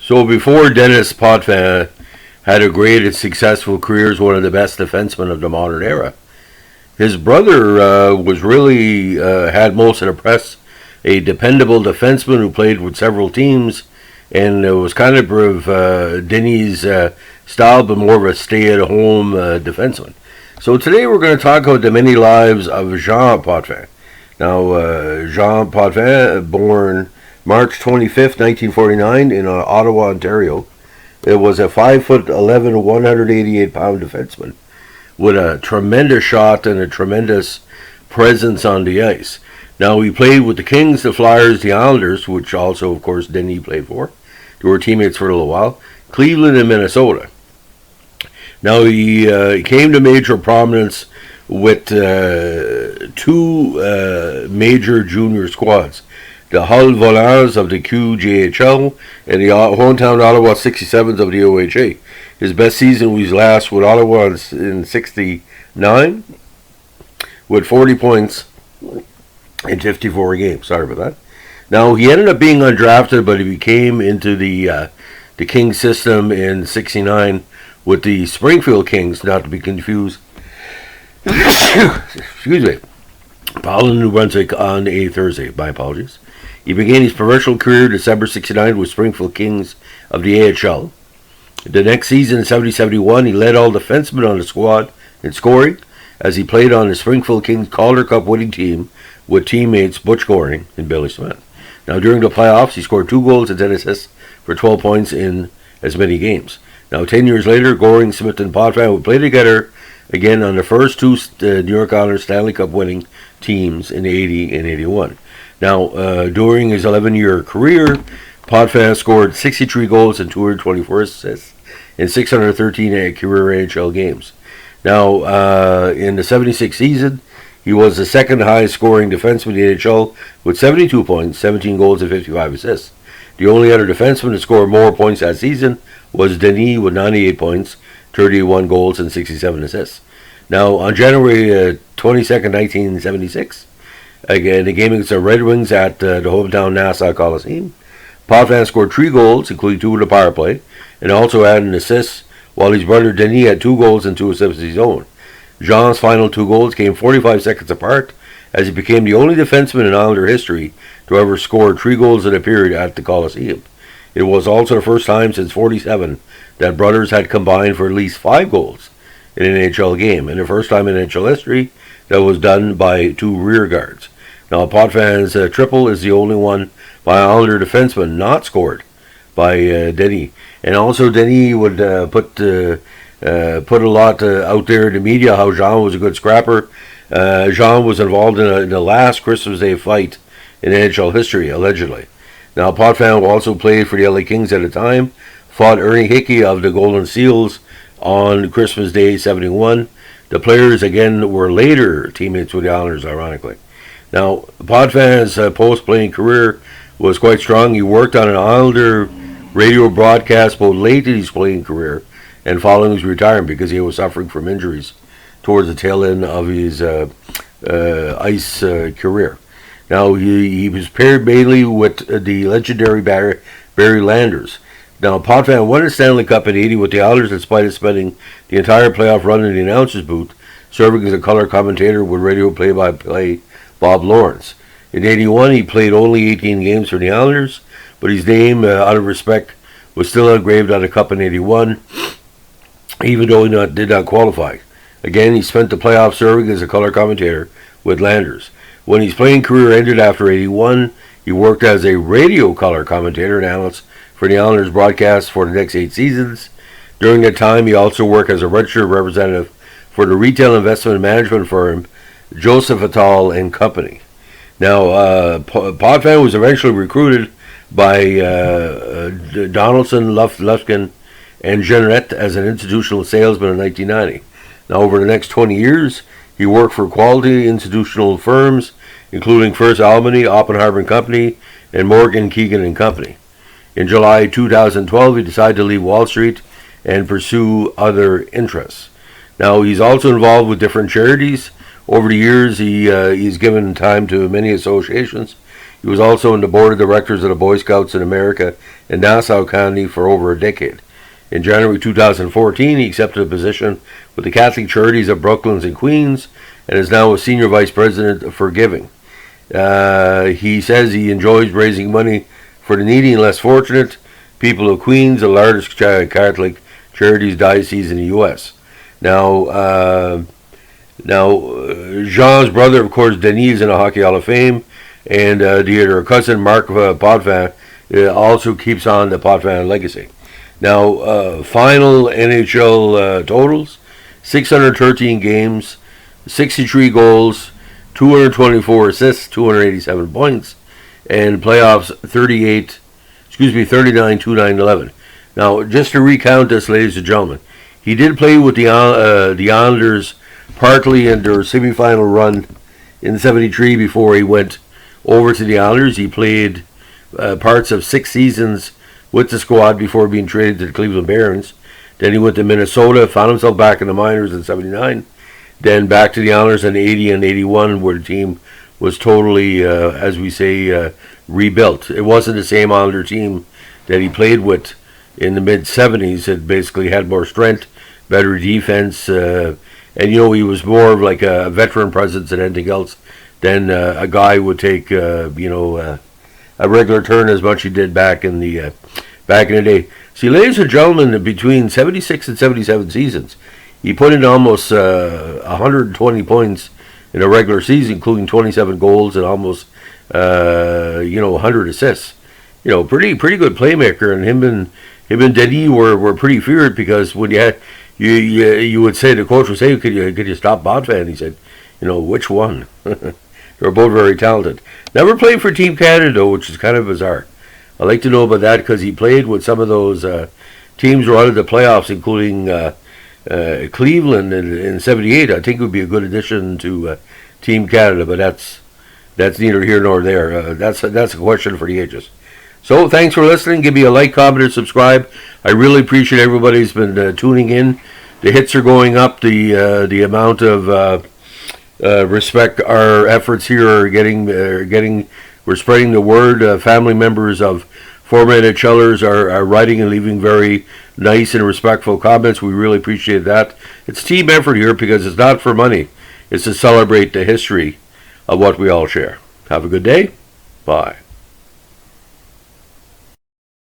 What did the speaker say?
So before Denis Potvin had a great and successful career as one of the best defensemen of the modern era, his brother was really had most of the press, a dependable defenseman who played with several teams, and was kind of Denis' style, but more of a stay-at-home defenseman. So today we're going to talk about the many lives of Jean Potvin. Now, Jean Potvin, born March 25th, 1949, in Ottawa, Ontario. It was a 5'11", 188-pound defenseman with a tremendous shot and a tremendous presence on the ice. Now, he played with the Kings, the Flyers, the Islanders, which also, of course, Denis played for. They were teammates for a little while. Cleveland and Minnesota. Now, he came to major prominence with two major junior squads. The Hull Volants of the QJHL and the hometown Ottawa 67s of the OHA. His best season was last with Ottawa in 69 with 40 points in 54 games. Sorry about that. Now, he ended up being undrafted, but he came into the Kings system in 69 with the Springfield Kings, not to be confused. Excuse me. Paul, New Brunswick on a Thursday. My apologies. He began his professional career December 69 with Springfield Kings of the AHL. The next season, in 70-71, he led all defensemen on the squad in scoring as he played on the Springfield Kings Calder Cup winning team with teammates Butch Goring and Billy Smith. Now, during the playoffs, he scored 2 goals and 10 assists for 12 points in as many games. Now, 10 years later, Goring, Smith, and Potvin would play together again on the first two New York Islanders Stanley Cup winning teams in 80 and 81. Now, during his 11-year career, Potvin scored 63 goals and 224 assists in 613 career AHL games. Now, in the 76 season, he was the second highest scoring defenseman in the NHL with 72 points, 17 goals, and 55 assists. The only other defenseman to score more points that season was Denis with 98 points, 31 goals, and 67 assists. Now, on January 22nd, 1976, again, the game against the Red Wings at the hometown Nassau Coliseum, Potvin scored 3 goals, including 2 in the power play, and also had an assist, while his brother Denis had 2 goals and 2 assists of his own. Jean's final 2 goals came 45 seconds apart, as he became the only defenseman in Islander history to ever score 3 goals in a period at the Coliseum. It was also the first time since 47 that brothers had combined for at least 5 goals in an NHL game, and the first time in NHL history that was done by 2 rear guards. Now, Potvin's triple is the only one by an Islander defenseman not scored by Denis. And also, Denis would put a lot out there in the media how Jean was a good scrapper. Jean was involved in the last Christmas Day fight in NHL history, allegedly. Now, Potvin also played for the LA Kings at the time, fought Ernie Hickey of the Golden Seals on Christmas Day 71. The players, again, were later teammates with the Islanders, ironically. Now, Potvin's post-playing career was quite strong. He worked on an Islander radio broadcast both late in his playing career and following his retirement because he was suffering from injuries towards the tail end of his ice career. Now, he was paired mainly with the legendary Barry Landers. Now, Potvin won the Stanley Cup in 80 with the Islanders in spite of spending the entire playoff run in the announcer's booth, serving as a color commentator with radio play-by-play Bob Lawrence. In 81, he played only 18 games for the Islanders, but his name, out of respect, was still engraved on the cup in 81, even though he did not qualify. Again, he spent the playoffs serving as a color commentator with Landers. When his playing career ended after 81, he worked as a radio color commentator and analyst for the Islanders broadcast for the next 8 seasons. During that time, he also worked as a registered representative for the retail investment management firm Joseph Attal and Company. Now, Potvin was eventually recruited by Donaldson, Lufkin, and Jeannette as an institutional salesman in 1990. Now, over the next 20 years, he worked for quality institutional firms, including First Albany, Oppenheimer and Company, and Morgan, Keegan and Company. In July 2012, he decided to leave Wall Street and pursue other interests. Now, he's also involved with different charities. Over the years, he's given time to many associations. He was also on the board of directors of the Boy Scouts in America in Nassau County for over a decade. In January 2014, he accepted a position with the Catholic Charities of Brooklands and Queens and is now a senior vice president for giving. He says he enjoys raising money for the needy and less fortunate people of Queens, the largest Catholic charities diocese in the U.S. Now, Jean's brother, of course, Denis, is in the Hockey Hall of Fame, and their cousin Mark Potvin also keeps on the Potvin legacy. Now, final NHL totals: 613 games, 63 goals, 224 assists, 287 points, and playoffs 39, 2, 9, 11. Now, just to recount this, ladies and gentlemen, he did play with the Islanders partly in their semifinal run in '73 before he went over to the Islanders. He played parts of 6 seasons with the squad before being traded to the Cleveland Barons. Then he went to Minnesota, found himself back in the minors in '79, then back to the Islanders in '80 and '81, where the team was totally, as we say, rebuilt. It wasn't the same Islander team that he played with in the mid-'70s. It basically had more strength, better defense, and he was more of like a veteran presence than anything else. Then a guy would take, a regular turn as much he did back in the day. See, ladies and gentlemen, between 76 and 77 seasons, he put in almost 120 points in a regular season, including 27 goals and almost 100 assists. Pretty good playmaker, and him and Denis were pretty feared, because when you would say, the coach would say, could you stop Potvin? He said, which one? They're both very talented. Never played for Team Canada, though, which is kind of bizarre. I like to know about that, because he played with some of those teams who were out of the playoffs, including Cleveland in '78. I think it would be a good addition to Team Canada, but that's neither here nor there. That's a question for the ages. So thanks for listening. Give me a like, comment, and subscribe. I really appreciate everybody's been tuning in. The hits are going up. The amount of respect our efforts here are getting. We're spreading the word. Family members of former NHLers are writing and leaving very nice and respectful comments. We really appreciate that. It's a team effort here, because it's not for money. It's to celebrate the history of what we all share. Have a good day. Bye.